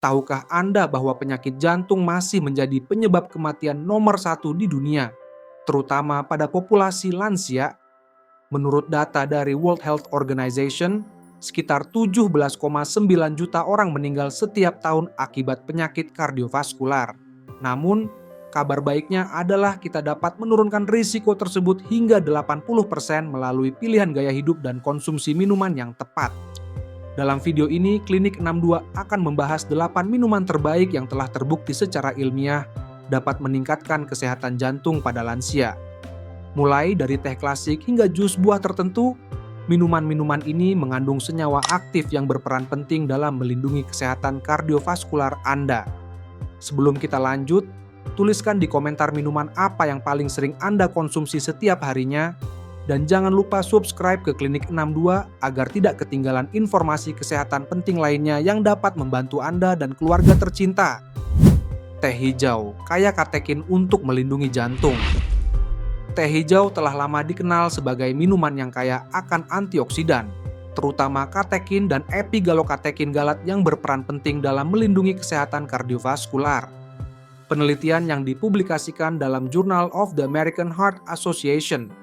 Tahukah Anda bahwa penyakit jantung masih menjadi penyebab kematian nomor satu di dunia, terutama pada populasi lansia? Menurut data dari World Health Organization, sekitar 17,9 juta orang meninggal setiap tahun akibat penyakit kardiovaskular. Namun, kabar baiknya adalah kita dapat menurunkan risiko tersebut hingga 80% melalui pilihan gaya hidup dan konsumsi minuman yang tepat. Dalam video ini, Klinik 62 akan membahas 8 minuman terbaik yang telah terbukti secara ilmiah dapat meningkatkan kesehatan jantung pada lansia. Mulai dari teh klasik hingga jus buah tertentu, minuman-minuman ini mengandung senyawa aktif yang berperan penting dalam melindungi kesehatan kardiovaskular Anda. Sebelum kita lanjut, tuliskan di komentar minuman apa yang paling sering Anda konsumsi setiap harinya, dan jangan lupa subscribe ke Klinik 62 agar tidak ketinggalan informasi kesehatan penting lainnya yang dapat membantu Anda dan keluarga tercinta. Teh hijau kaya katekin untuk melindungi jantung. Teh hijau telah lama dikenal sebagai minuman yang kaya akan antioksidan, terutama katekin dan epigalokatekin galat yang berperan penting dalam melindungi kesehatan kardiovaskular. Penelitian yang dipublikasikan dalam Journal of the American Heart Association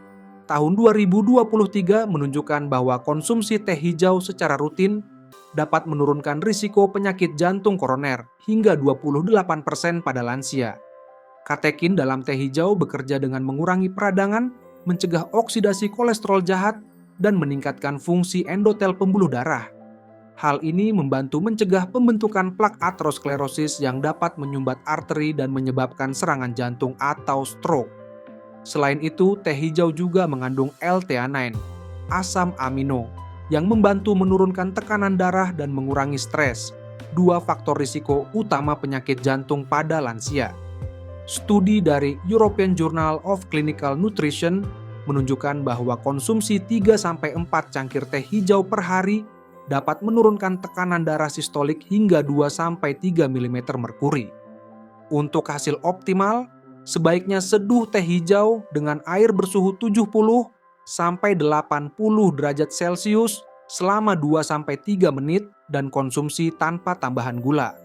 tahun 2023 menunjukkan bahwa konsumsi teh hijau secara rutin dapat menurunkan risiko penyakit jantung koroner hingga 28% pada lansia. Katekin dalam teh hijau bekerja dengan mengurangi peradangan, mencegah oksidasi kolesterol jahat, dan meningkatkan fungsi endotel pembuluh darah. Hal ini membantu mencegah pembentukan plak aterosklerosis yang dapat menyumbat arteri dan menyebabkan serangan jantung atau stroke. Selain itu, teh hijau juga mengandung L-theanine, asam amino, yang membantu menurunkan tekanan darah dan mengurangi stres, dua faktor risiko utama penyakit jantung pada lansia. Studi dari European Journal of Clinical Nutrition menunjukkan bahwa konsumsi 3-4 cangkir teh hijau per hari dapat menurunkan tekanan darah sistolik hingga 2-3 mm merkuri. Untuk hasil optimal, sebaiknya seduh teh hijau dengan air bersuhu 70-80 derajat Celcius selama 2-3 menit dan konsumsi tanpa tambahan gula.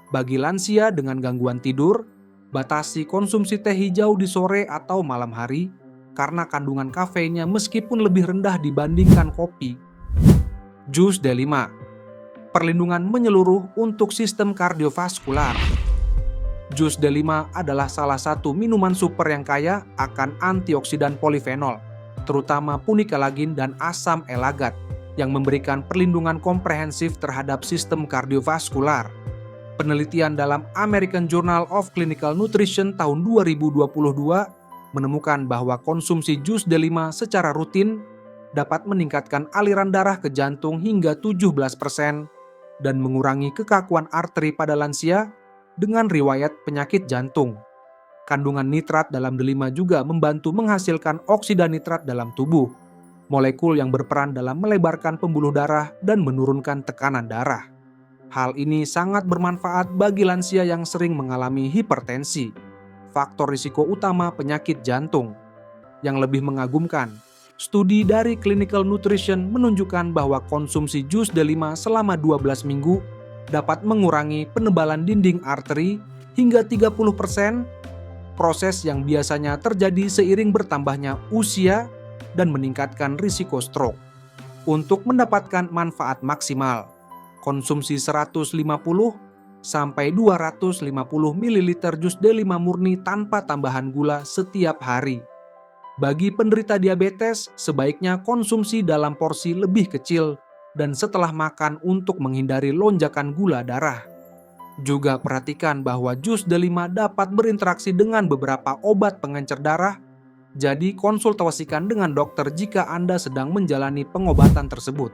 Bagi lansia dengan gangguan tidur, batasi konsumsi teh hijau di sore atau malam hari karena kandungan kafeinnya meskipun lebih rendah dibandingkan kopi. Jus D5, perlindungan menyeluruh untuk sistem kardiovaskular. Jus D5 adalah salah satu minuman super yang kaya akan antioksidan polifenol, terutama punikalagin dan asam elagat, yang memberikan perlindungan komprehensif terhadap sistem kardiovaskular. Penelitian dalam American Journal of Clinical Nutrition tahun 2022 menemukan bahwa konsumsi jus D5 secara rutin dapat meningkatkan aliran darah ke jantung hingga 17% dan mengurangi kekakuan arteri pada lansia dengan riwayat penyakit jantung. Kandungan nitrat dalam D5 juga membantu menghasilkan oksida nitrat dalam tubuh, molekul yang berperan dalam melebarkan pembuluh darah dan menurunkan tekanan darah. Hal ini sangat bermanfaat bagi lansia yang sering mengalami hipertensi, faktor risiko utama penyakit jantung. Yang lebih mengagumkan, studi dari Clinical Nutrition menunjukkan bahwa konsumsi jus D5 selama 12 minggu dapat mengurangi penebalan dinding arteri hingga 30%, proses yang biasanya terjadi seiring bertambahnya usia dan meningkatkan risiko stroke. Untuk mendapatkan manfaat maksimal, konsumsi 150-250 ml jus D5 murni tanpa tambahan gula setiap hari. Bagi penderita diabetes, sebaiknya konsumsi dalam porsi lebih kecil dan setelah makan untuk menghindari lonjakan gula darah. Juga perhatikan bahwa jus D5 dapat berinteraksi dengan beberapa obat pengencer darah, jadi konsultasikan dengan dokter jika Anda sedang menjalani pengobatan tersebut.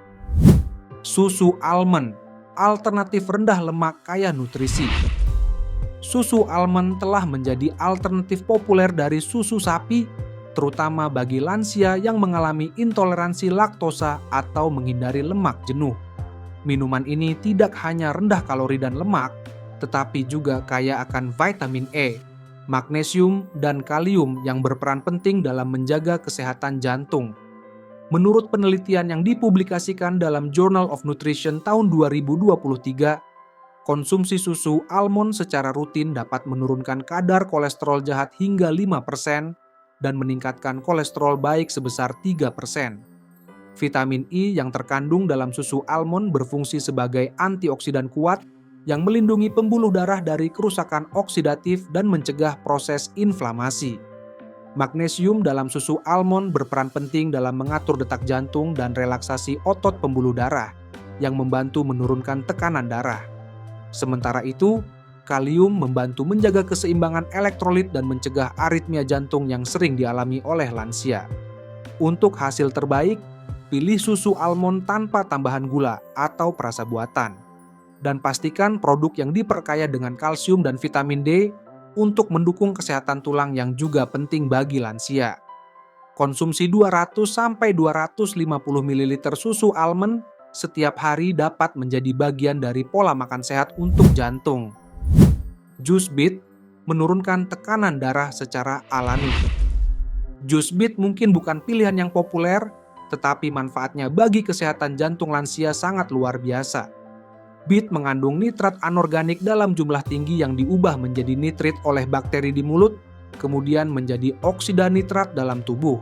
Susu almond, alternatif rendah lemak kaya nutrisi. Susu almond telah menjadi alternatif populer dari susu sapi, terutama bagi lansia yang mengalami intoleransi laktosa atau menghindari lemak jenuh. Minuman ini tidak hanya rendah kalori dan lemak, tetapi juga kaya akan vitamin E, magnesium, dan kalium yang berperan penting dalam menjaga kesehatan jantung. Menurut penelitian yang dipublikasikan dalam Journal of Nutrition tahun 2023, Konsumsi susu almond secara rutin dapat menurunkan kadar kolesterol jahat hingga 5% dan meningkatkan kolesterol baik sebesar 3%. Vitamin E yang terkandung dalam susu almond berfungsi sebagai antioksidan kuat yang melindungi pembuluh darah dari kerusakan oksidatif dan mencegah proses inflamasi. Magnesium dalam susu almond berperan penting dalam mengatur detak jantung dan relaksasi otot pembuluh darah yang membantu menurunkan tekanan darah. Sementara itu, kalium membantu menjaga keseimbangan elektrolit dan mencegah aritmia jantung yang sering dialami oleh lansia. Untuk hasil terbaik, pilih susu almond tanpa tambahan gula atau perasa buatan. Dan pastikan produk yang diperkaya dengan kalsium dan vitamin D untuk mendukung kesehatan tulang yang juga penting bagi lansia. Konsumsi 200-250 ml susu almond setiap hari dapat menjadi bagian dari pola makan sehat untuk jantung. Jus bit menurunkan tekanan darah secara alami. Jus bit mungkin bukan pilihan yang populer, tetapi manfaatnya bagi kesehatan jantung lansia sangat luar biasa. Bit mengandung nitrat anorganik dalam jumlah tinggi yang diubah menjadi nitrit oleh bakteri di mulut, kemudian menjadi oksida nitrat dalam tubuh.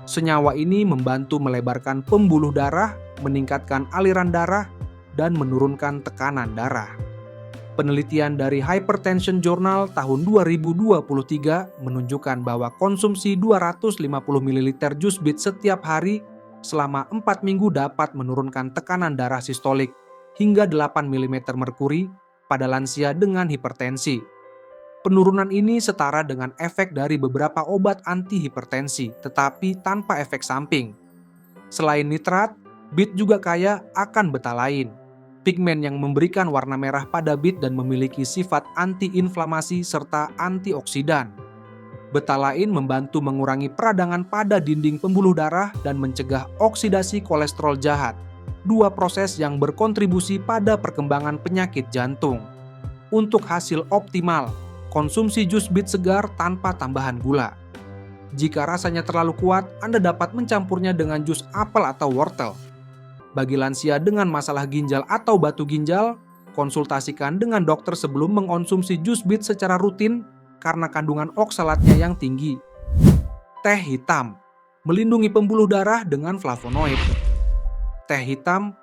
Senyawa ini membantu melebarkan pembuluh darah, meningkatkan aliran darah, dan menurunkan tekanan darah. Penelitian dari Hypertension Journal tahun 2023 menunjukkan bahwa konsumsi 250 ml jus bit setiap hari selama 4 minggu dapat menurunkan tekanan darah sistolik hingga 8 mm merkuri pada lansia dengan hipertensi. Penurunan ini setara dengan efek dari beberapa obat antihipertensi, tetapi tanpa efek samping. Selain nitrat, bit juga kaya akan betalain, pigmen yang memberikan warna merah pada bit dan memiliki sifat antiinflamasi serta antioksidan. Betalain membantu mengurangi peradangan pada dinding pembuluh darah dan mencegah oksidasi kolesterol jahat, dua proses yang berkontribusi pada perkembangan penyakit jantung. Untuk hasil optimal, konsumsi jus bit segar tanpa tambahan gula. Jika rasanya terlalu kuat, Anda dapat mencampurnya dengan jus apel atau wortel. Bagi lansia dengan masalah ginjal atau batu ginjal, konsultasikan dengan dokter sebelum mengonsumsi jus bit secara rutin karena kandungan oksalatnya yang tinggi. Teh hitam melindungi pembuluh darah dengan flavonoid. Teh hitam,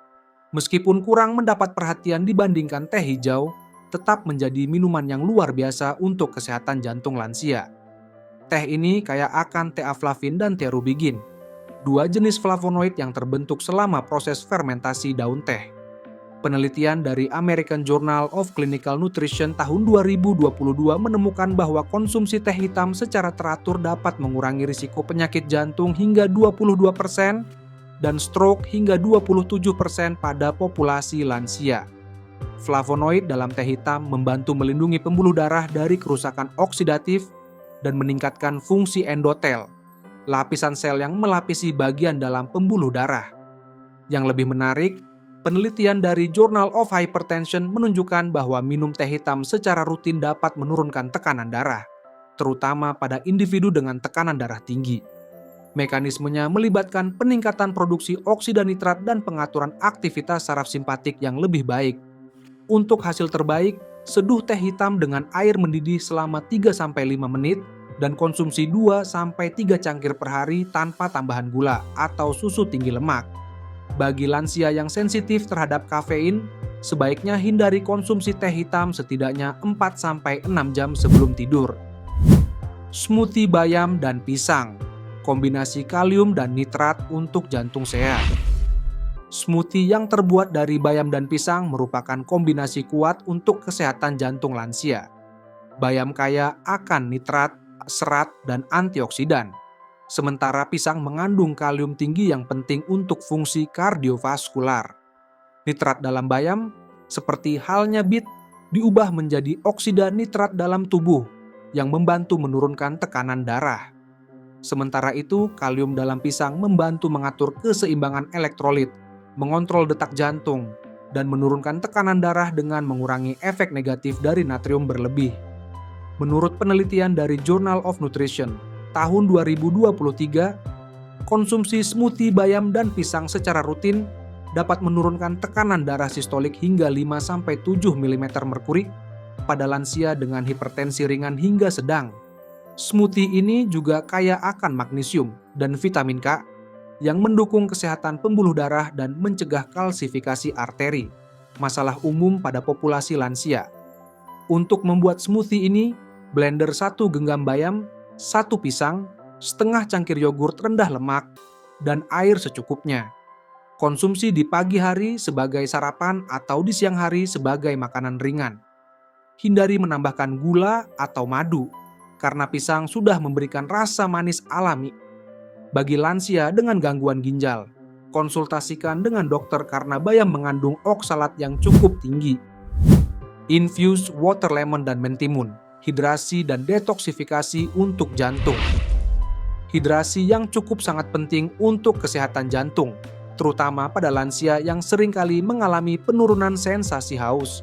meskipun kurang mendapat perhatian dibandingkan teh hijau, tetap menjadi minuman yang luar biasa untuk kesehatan jantung lansia. Teh ini kaya akan teaflavin dan terubigin, dua jenis flavonoid yang terbentuk selama proses fermentasi daun teh. Penelitian dari American Journal of Clinical Nutrition tahun 2022 menemukan bahwa konsumsi teh hitam secara teratur dapat mengurangi risiko penyakit jantung hingga 22% dan stroke hingga 27% pada populasi lansia. Flavonoid dalam teh hitam membantu melindungi pembuluh darah dari kerusakan oksidatif dan meningkatkan fungsi endotel, lapisan sel yang melapisi bagian dalam pembuluh darah. Yang lebih menarik, penelitian dari Journal of Hypertension menunjukkan bahwa minum teh hitam secara rutin dapat menurunkan tekanan darah, terutama pada individu dengan tekanan darah tinggi. Mekanismenya melibatkan peningkatan produksi oksida nitrat dan pengaturan aktivitas saraf simpatik yang lebih baik. Untuk hasil terbaik, seduh teh hitam dengan air mendidih selama 3-5 menit dan konsumsi 2-3 cangkir per hari tanpa tambahan gula atau susu tinggi lemak. Bagi lansia yang sensitif terhadap kafein, sebaiknya hindari konsumsi teh hitam setidaknya 4-6 jam sebelum tidur. Smoothie bayam dan pisang, kombinasi kalium dan nitrat untuk jantung sehat. Smoothie yang terbuat dari bayam dan pisang merupakan kombinasi kuat untuk kesehatan jantung lansia. Bayam kaya akan nitrat, serat, dan antioksidan. Sementara pisang mengandung kalium tinggi yang penting untuk fungsi kardiovaskular. Nitrat dalam bayam, seperti halnya bit, diubah menjadi oksida nitrat dalam tubuh yang membantu menurunkan tekanan darah. Sementara itu, kalium dalam pisang membantu mengatur keseimbangan elektrolit, mengontrol detak jantung, dan menurunkan tekanan darah dengan mengurangi efek negatif dari natrium berlebih. Menurut penelitian dari Journal of Nutrition tahun 2023, konsumsi smoothie bayam dan pisang secara rutin dapat menurunkan tekanan darah sistolik hingga 5-7 mm merkuri pada lansia dengan hipertensi ringan hingga sedang. Smoothie ini juga kaya akan magnesium dan vitamin K yang mendukung kesehatan pembuluh darah dan mencegah kalsifikasi arteri, masalah umum pada populasi lansia. Untuk membuat smoothie ini, blender 1 genggam bayam, 1 pisang, setengah cangkir yogurt rendah lemak, dan air secukupnya. Konsumsi di pagi hari sebagai sarapan atau di siang hari sebagai makanan ringan. Hindari menambahkan gula atau madu, karena pisang sudah memberikan rasa manis alami. Bagi lansia dengan gangguan ginjal, konsultasikan dengan dokter karena bayam mengandung oksalat yang cukup tinggi. Infused water lemon dan mentimun, hidrasi dan detoksifikasi untuk jantung. Hidrasi yang cukup sangat penting untuk kesehatan jantung, terutama pada lansia yang seringkali mengalami penurunan sensasi haus.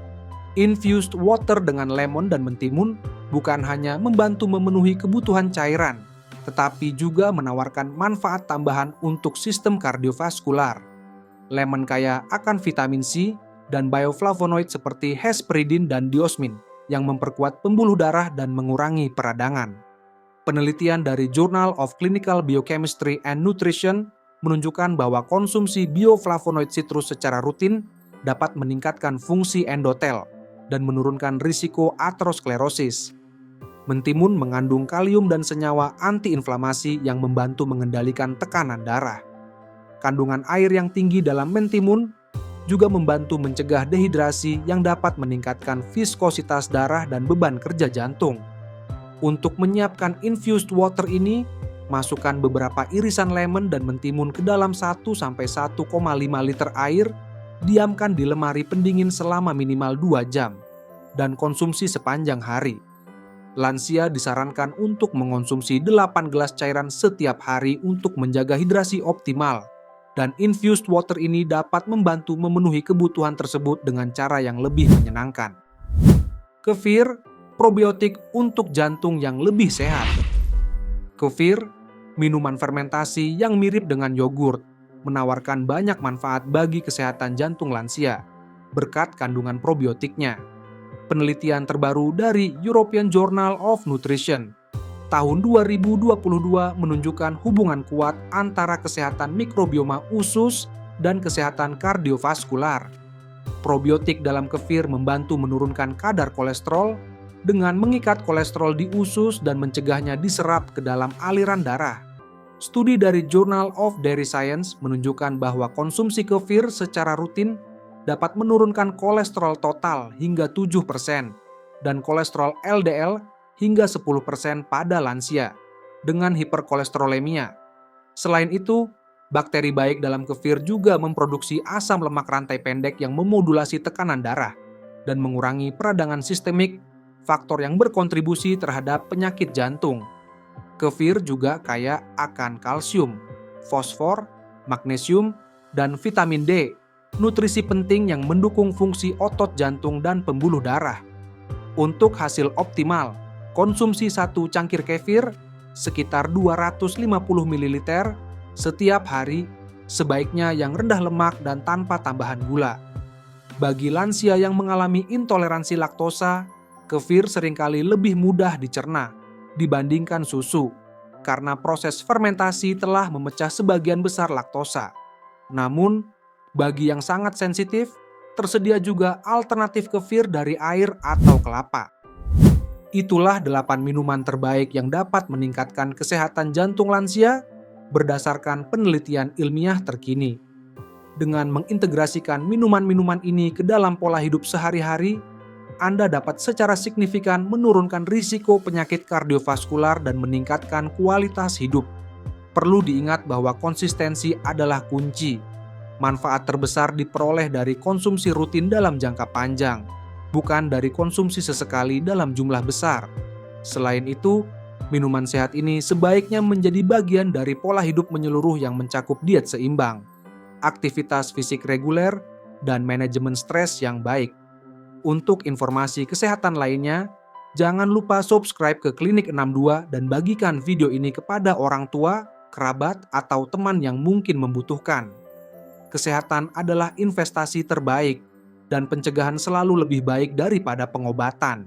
Infused water dengan lemon dan mentimun bukan hanya membantu memenuhi kebutuhan cairan, tetapi juga menawarkan manfaat tambahan untuk sistem kardiovaskular. Lemon kaya akan vitamin C dan bioflavonoid seperti hesperidin dan diosmin yang memperkuat pembuluh darah dan mengurangi peradangan. Penelitian dari Journal of Clinical Biochemistry and Nutrition menunjukkan bahwa konsumsi bioflavonoid citrus secara rutin dapat meningkatkan fungsi endotel dan menurunkan risiko aterosklerosis. Mentimun mengandung kalium dan senyawa antiinflamasi yang membantu mengendalikan tekanan darah. Kandungan air yang tinggi dalam mentimun juga membantu mencegah dehidrasi yang dapat meningkatkan viskositas darah dan beban kerja jantung. Untuk menyiapkan infused water ini, masukkan beberapa irisan lemon dan mentimun ke dalam 1-1,5 liter air, diamkan di lemari pendingin selama minimal 2 jam, dan konsumsi sepanjang hari. Lansia disarankan untuk mengonsumsi 8 gelas cairan setiap hari untuk menjaga hidrasi optimal, dan infused water ini dapat membantu memenuhi kebutuhan tersebut dengan cara yang lebih menyenangkan. Kefir, probiotik untuk jantung yang lebih sehat. Kefir, minuman fermentasi yang mirip dengan yogurt, menawarkan banyak manfaat bagi kesehatan jantung lansia, berkat kandungan probiotiknya. Penelitian terbaru dari European Journal of Nutrition tahun 2022 menunjukkan hubungan kuat antara kesehatan mikrobioma usus dan kesehatan kardiovaskular. Probiotik dalam kefir membantu menurunkan kadar kolesterol dengan mengikat kolesterol di usus dan mencegahnya diserap ke dalam aliran darah. Studi dari Journal of Dairy Science menunjukkan bahwa konsumsi kefir secara rutin dapat menurunkan kolesterol total hingga 7% dan kolesterol LDL hingga 10% pada lansia dengan hiperkolesterolemia. Selain itu, bakteri baik dalam kefir juga memproduksi asam lemak rantai pendek yang memodulasi tekanan darah dan mengurangi peradangan sistemik, faktor yang berkontribusi terhadap penyakit jantung. Kefir juga kaya akan kalsium, fosfor, magnesium, dan vitamin D, nutrisi penting yang mendukung fungsi otot jantung dan pembuluh darah. Untuk hasil optimal, konsumsi 1 cangkir kefir sekitar 250 ml setiap hari, sebaiknya yang rendah lemak dan tanpa tambahan gula. Bagi lansia yang mengalami intoleransi laktosa, kefir seringkali lebih mudah dicerna dibandingkan susu, karena proses fermentasi telah memecah sebagian besar laktosa. Namun, bagi yang sangat sensitif, tersedia juga alternatif kefir dari air atau kelapa. Itulah 8 minuman terbaik yang dapat meningkatkan kesehatan jantung lansia berdasarkan penelitian ilmiah terkini. Dengan mengintegrasikan minuman-minuman ini ke dalam pola hidup sehari-hari, Anda dapat secara signifikan menurunkan risiko penyakit kardiovaskular dan meningkatkan kualitas hidup. Perlu diingat bahwa konsistensi adalah kunci. Manfaat terbesar diperoleh dari konsumsi rutin dalam jangka panjang, bukan dari konsumsi sesekali dalam jumlah besar. Selain itu, minuman sehat ini sebaiknya menjadi bagian dari pola hidup menyeluruh yang mencakup diet seimbang, aktivitas fisik reguler, dan manajemen stres yang baik. Untuk informasi kesehatan lainnya, jangan lupa subscribe ke Klinik 62 dan bagikan video ini kepada orang tua, kerabat, atau teman yang mungkin membutuhkan. kesehatan adalah investasi terbaik dan pencegahan selalu lebih baik daripada pengobatan.